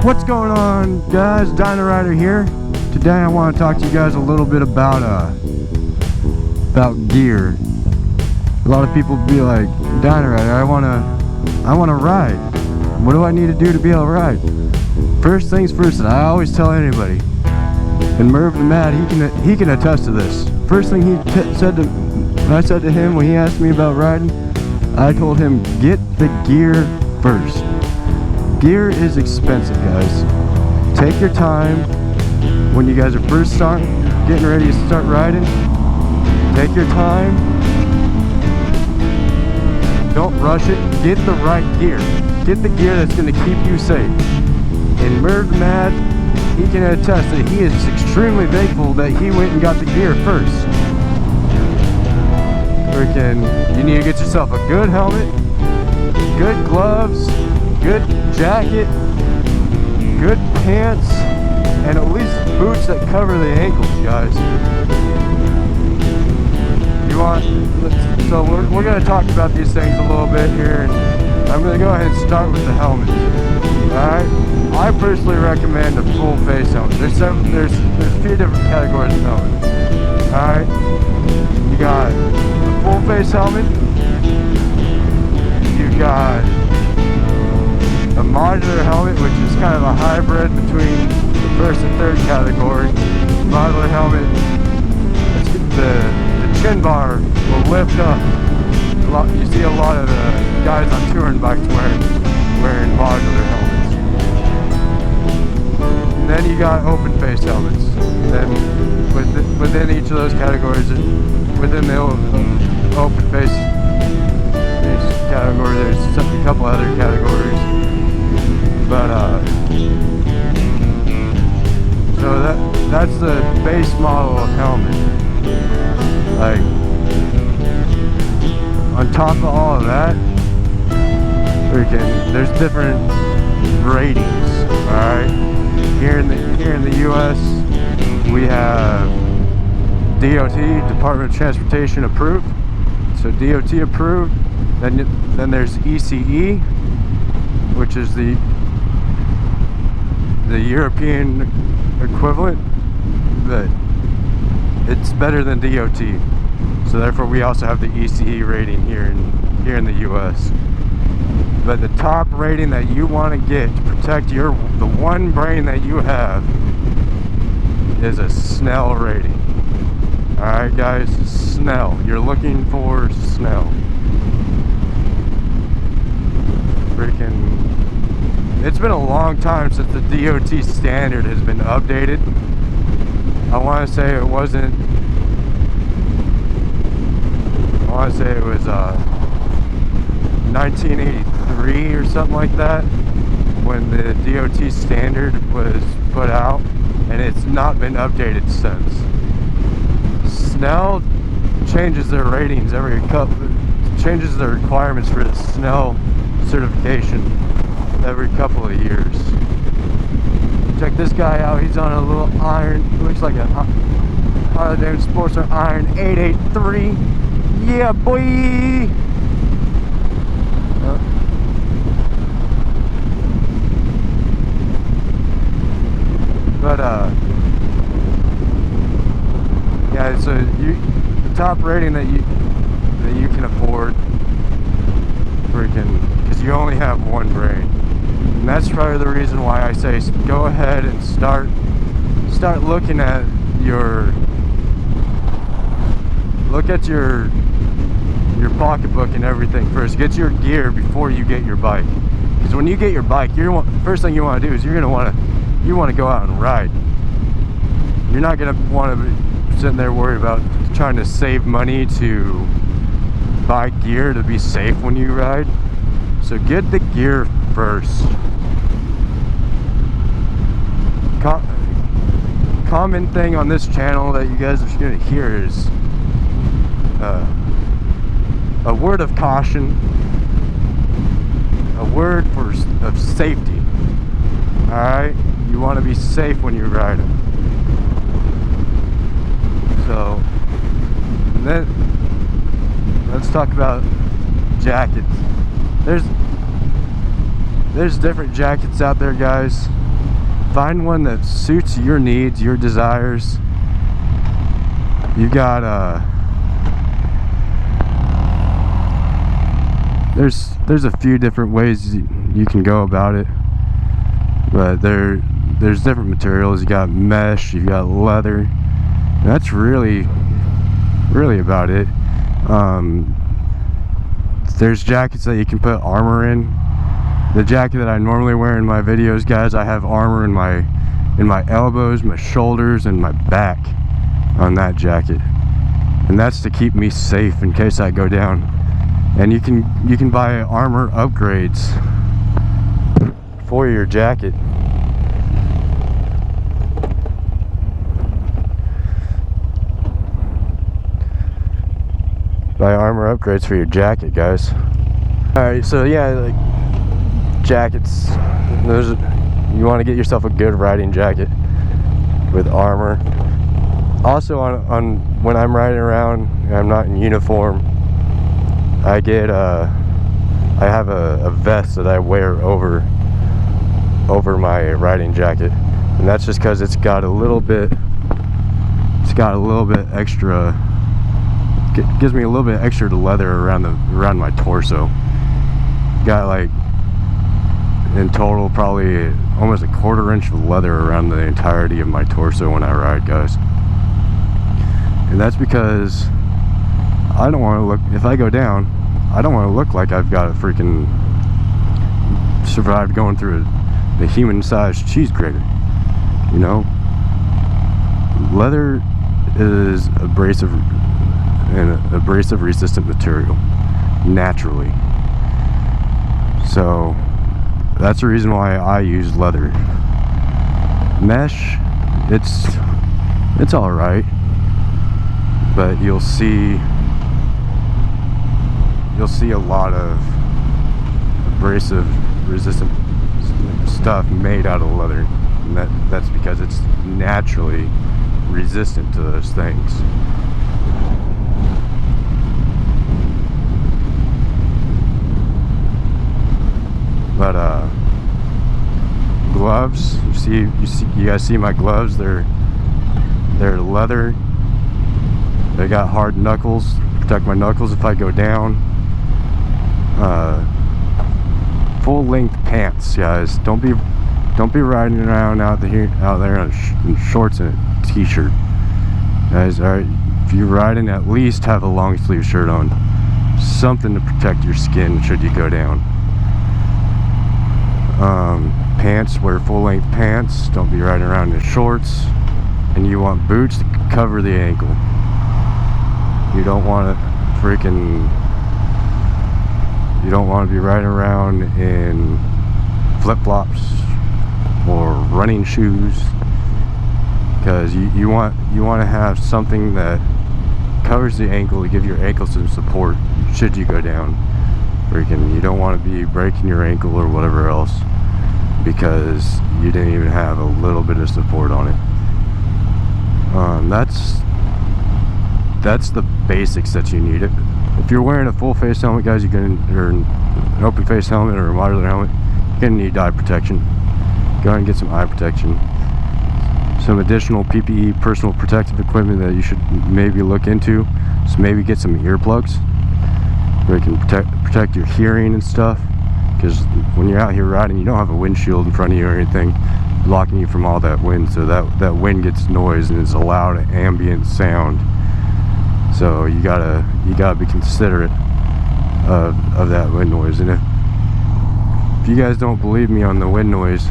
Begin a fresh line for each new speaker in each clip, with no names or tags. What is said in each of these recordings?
What's going on, guys? Dyna here. Today I want to talk to you guys a little bit about gear. A lot of people be like, Dyna, I wanna ride. What do I need to do to be able to ride? First things first, and I always tell anybody, and Merv the Mad, he can attest to this. First thing I said to him when he asked me about riding, I told him, get the gear first. Gear is expensive, guys. Take your time when you guys are first getting ready to start riding. Take your time. Don't rush it. Get the right gear. Get the gear that's going to keep you safe. And Merv Mad, he can attest that he is extremely thankful that he went and got the gear first. Freaking, you need to get yourself a good helmet, good gloves, good jacket, good pants, and at least boots that cover the ankles, guys. So we're going to talk about these things a little bit here, and I'm going to go ahead and start with the helmet. Alright, I personally recommend a full face helmet. There's a few different categories of helmet. Alright, you got a full face helmet, you got a modular helmet, which is kind of a hybrid between the first and third category. Modular helmet, the chin bar will lift up. You see a lot of the guys on touring bikes wearing modular helmets. And then you got open face helmets. Then within each of those categories, within the open face category, there's a couple other categories. But so that's the base model of helmet. Like, on top of all of that, there's different ratings. All right, here in the U.S. we have DOT, Department of Transportation approved. So DOT approved. Then there's ECE, which is the European equivalent, but it's better than DOT. So therefore we also have the ECE rating here in the US. But the top rating that you want to get to protect the one brain that you have is a Snell rating. Alright guys, Snell. You're looking for Snell. Freaking, it's been a long time since the DOT standard has been updated. I want to say it was 1983 or something like that when the DOT standard was put out, and it's not been updated since. Snell changes their ratings changes their requirements for the Snell certification every couple of years. Check this guy out. He's on a little iron, looks like a Harley-Davidson Sportster Iron 883. Yeah, boy. Yeah. So the top rating that you can afford, because you only have one brain. And that's probably the reason why I say go ahead and start looking at your pocketbook and everything first. Get your gear before you get your bike. Because when you get your bike, first thing you want to do is you want to go out and ride. You're not going to want to be sitting there worried about trying to save money to buy gear to be safe when you ride. So get the gear first. Common thing on this channel that you guys are going to hear is a word of caution, a word of safety. Alright, you want to be safe when you're riding. So then let's talk about jackets. There's different jackets out there, guys. find one that suits your needs, your desires. You got there's a few different ways you can go about it, but there's different materials. You got mesh, you got leather, and that's really about it. There's jackets that you can put armor in. The jacket that I normally wear in my videos, guys, I have armor in my elbows, my shoulders, and my back on that jacket, and that's to keep me safe in case I go down. And you can buy armor upgrades for your jacket. Buy armor upgrades for your jacket, guys. Alright, so yeah, like jackets, you want to get yourself a good riding jacket with armor. Also on when I'm riding around and I'm not in uniform, I have a vest that I wear over my riding jacket, and that's just because it's got a little bit extra. Gives me a little bit extra to leather around my torso. Got like in total probably almost a 1/4 inch of leather around the entirety of my torso when I ride, guys. And that's because I don't want to look, if I go down, I don't want to look like I've got a freaking survived going through a human-sized cheese grater. You know, leather is abrasive resistant material naturally, so that's the reason why I use leather. Mesh, it's all right, but you'll see a lot of abrasive resistant stuff made out of leather, and that's because it's naturally resistant to those things. But gloves, you guys see my gloves, they're leather. They got hard knuckles, protect my knuckles if I go down. Full length pants, guys. Don't be riding around out there in shorts and a t-shirt, guys. Alright, if you're riding, at least have a long sleeve shirt on, something to protect your skin should you go down. Pants, wear full length pants. Don't be riding around in shorts. And you want boots to cover the ankle. You don't want to be riding around in flip-flops or running shoes, because you want to have something that covers the ankle to give your ankle some support should you go down. You don't want to be breaking your ankle or whatever else because you didn't even have a little bit of support on it. That's the basics that you need. If you're wearing a full face helmet, guys, or an open face helmet or a modular helmet, you're gonna need eye protection. Go ahead and get some eye protection. Some additional PPE, personal protective equipment that you should maybe look into. So maybe get some earplugs where you can protect your hearing and stuff. Because when you're out here riding, you don't have a windshield in front of you or anything blocking you from all that wind. So that wind gets noise and it's a loud ambient sound. So you gotta be considerate of that wind noise. And if you guys don't believe me on the wind noise,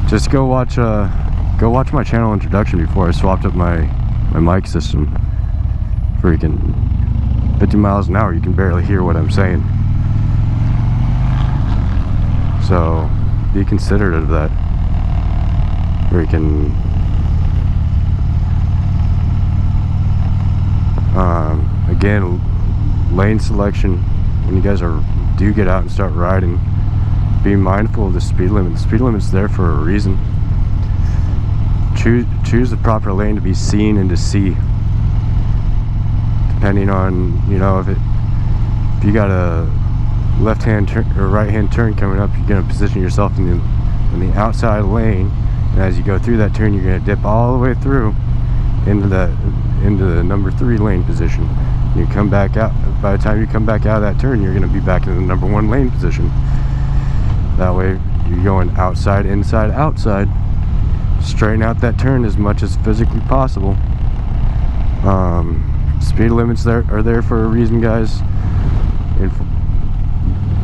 just go watch my channel introduction before I swapped up my mic system. Freaking 50 miles an hour, you can barely hear what I'm saying. So be considerate of that. Freaking again, lane selection. When you guys do get out and start riding, be mindful of the speed limit. The speed limit's there for a reason. Choose the proper lane to be seen and to see. Depending on, you know, if you got a left-hand turn or right-hand turn coming up, you're gonna position yourself in the outside lane And as you go through that turn, you're going to dip all the way through into the number 3 lane position. You come back out. By the time you come back out of that turn, you're going to be back in the number 1 lane position. That way you're going outside, inside, outside. Straighten out that turn as much as physically possible. Speed limits are there for a reason, guys.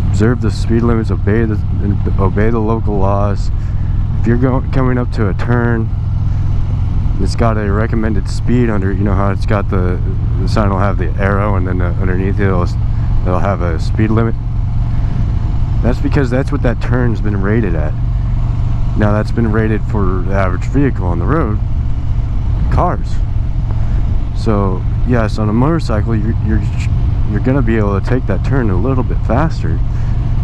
Observe the speed limits, obey the local laws. If you're coming up to a turn, it's got a recommended speed under it. You know how it's got the sign will have the arrow, and then underneath it'll have a speed limit. That's because that's what that turn's been rated at. Now that's been rated for the average vehicle on the road, cars. So yes, on a motorcycle you're gonna be able to take that turn a little bit faster,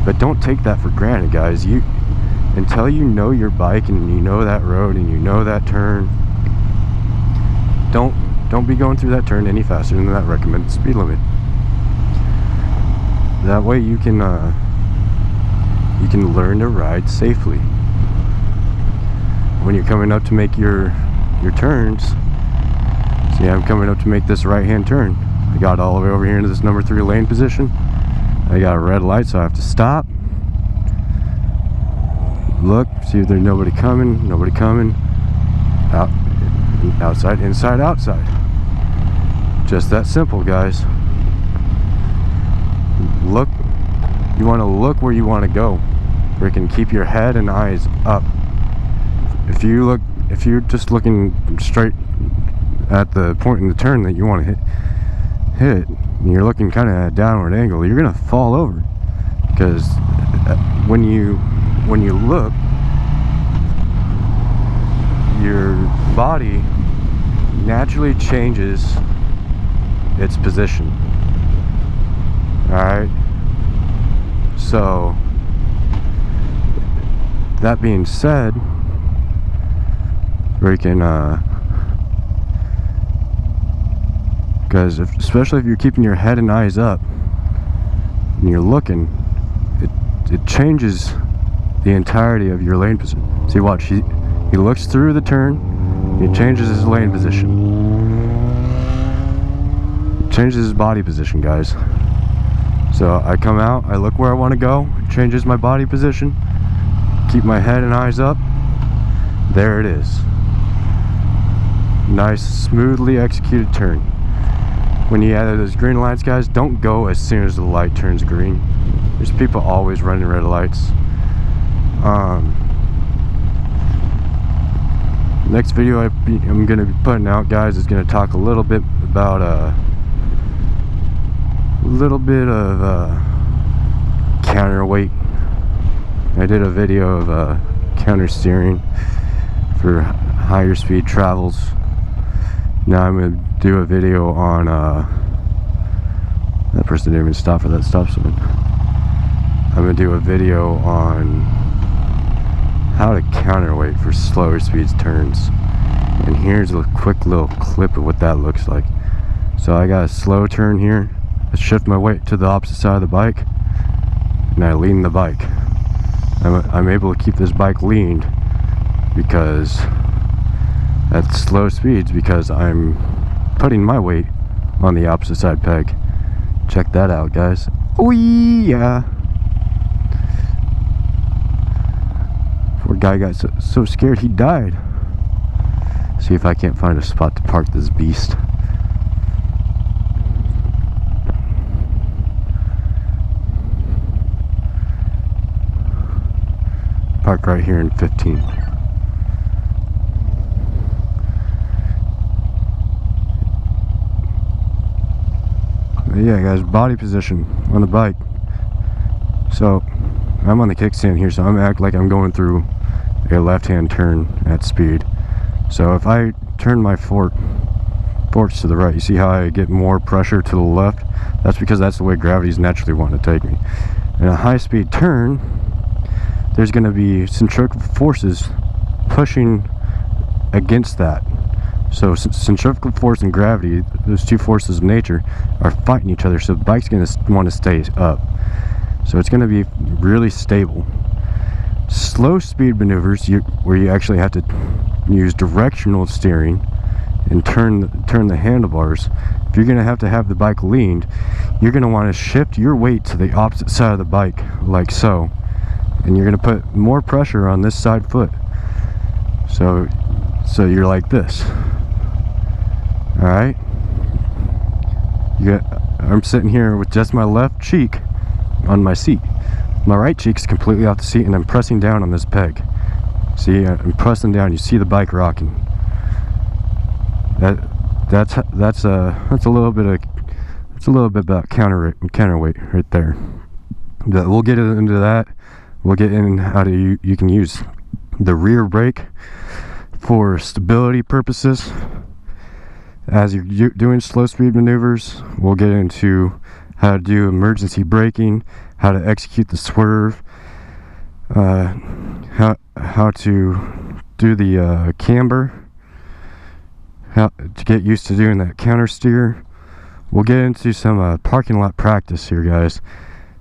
but don't take that for granted, guys. Until you know your bike and you know that road and you know that turn, don't be going through that turn any faster than that recommended speed limit. That way you can learn to ride safely. When you're coming up to make your turns, see, I'm coming up to make this right-hand turn. I got all the way over here into this number 3 lane position. I got a red light, so I have to stop. Look, see if there's nobody coming. Outside, inside, outside. Just that simple, guys. Look, you want to look where you want to go. Freaking keep your head and eyes up. If you're just looking straight at the point in the turn that you want to hit, and you're looking kind of at a downward angle, you're gonna fall over. Because when you look, your body naturally changes its position. Alright? So, that being said, because especially if you're keeping your head and eyes up and you're looking, it changes the entirety of your lane position. See, watch, he looks through the turn, he changes his lane position. It changes his body position, guys. So I come out, I look where I want to go, it changes my body position, keep my head and eyes up, there it is. Nice, smoothly executed turn. When you add those green lights, guys, don't go as soon as the light turns green. There's people always running red lights. Next video I'm going to be putting out, guys, is going to talk a little bit about counterweight. I did a video of counter steering for higher speed travels. Now I'm going to do a video on that person didn't even stop for that stop sign. I'm going to do a video on how to counterweight for slower speeds turns. And here's a quick little clip of what that looks like. So I got a slow turn here. I shift my weight to the opposite side of the bike, and I lean the bike. I'm able to keep this bike leaned because at slow speeds, because I'm putting my weight on the opposite side peg. Check that out, guys. Oh yeah. Poor guy got so scared he died. See if I can't find a spot to park this beast. Park right here in 15. Yeah, guys, body position on the bike. So I'm on the kickstand here, so I'm acting like I'm going through a left-hand turn at speed. So if I turn my forks to the right, you see how I get more pressure to the left? That's because that's the way gravity's naturally wanting to take me. In a high-speed turn, there's going to be centrifugal forces pushing against that. So centrifugal force and gravity, those two forces of nature, are fighting each other, so the bike's going to want to stay up. So it's going to be really stable. Slow speed maneuvers, where you actually have to use directional steering and turn the handlebars. If you're going to have the bike leaned, you're going to want to shift your weight to the opposite side of the bike, like so, and you're going to put more pressure on this side foot. So you're like this. All right. I'm sitting here with just my left cheek on my seat. My right cheek's completely off the seat, and I'm pressing down on this peg. See, I'm pressing down. You see the bike rocking. That's a little bit about counterweight right there. But we'll get into that. We'll get in how you can use the rear brake for stability purposes. As you're doing slow speed maneuvers, we'll get into how to do emergency braking, how to execute the swerve, how to do the camber, how to get used to doing that counter steer. We'll get into some parking lot practice here, guys.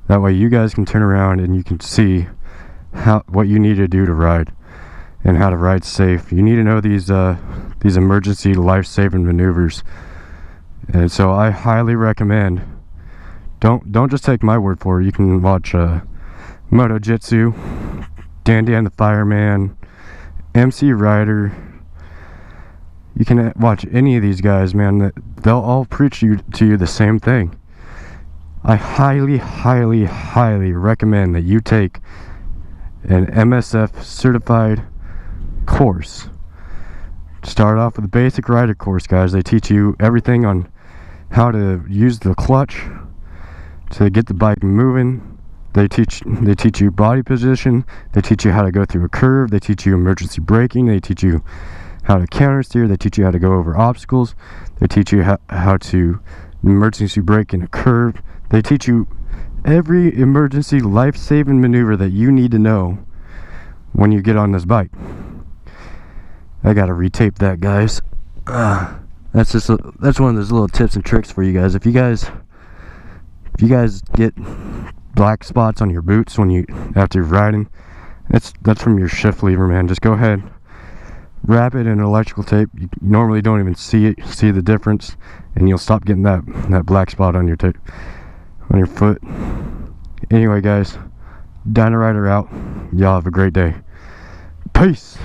That way you guys can turn around and you can see what you need to do to ride and how to ride safe. You need to know these emergency life-saving maneuvers. And so I highly recommend, don't just take my word for it. You can watch Moto Jitsu, Dan the Fireman, MC Rider. You can watch any of these guys, man. They'll all preach to you the same thing. I highly, highly, highly recommend that you take an MSF certified course. Start off with a basic rider course, guys. They teach you everything on how to use the clutch to get the bike moving. They teach you body position. They teach you how to go through a curve. They teach you emergency braking. They teach you how to counter steer. They teach you how to go over obstacles. They teach you how to emergency brake in a curve. They teach you every emergency life-saving maneuver that you need to know when you get on this bike. I gotta retape that, guys. That's one of those little tips and tricks for you guys. If you guys get black spots on your boots after you're riding, that's from your shift lever, man. Just go ahead, wrap it in electrical tape. You normally don't even see the difference, and you'll stop getting that black spot on your tape on your foot. Anyway, guys, Dyna Rider out. Y'all have a great day. Peace.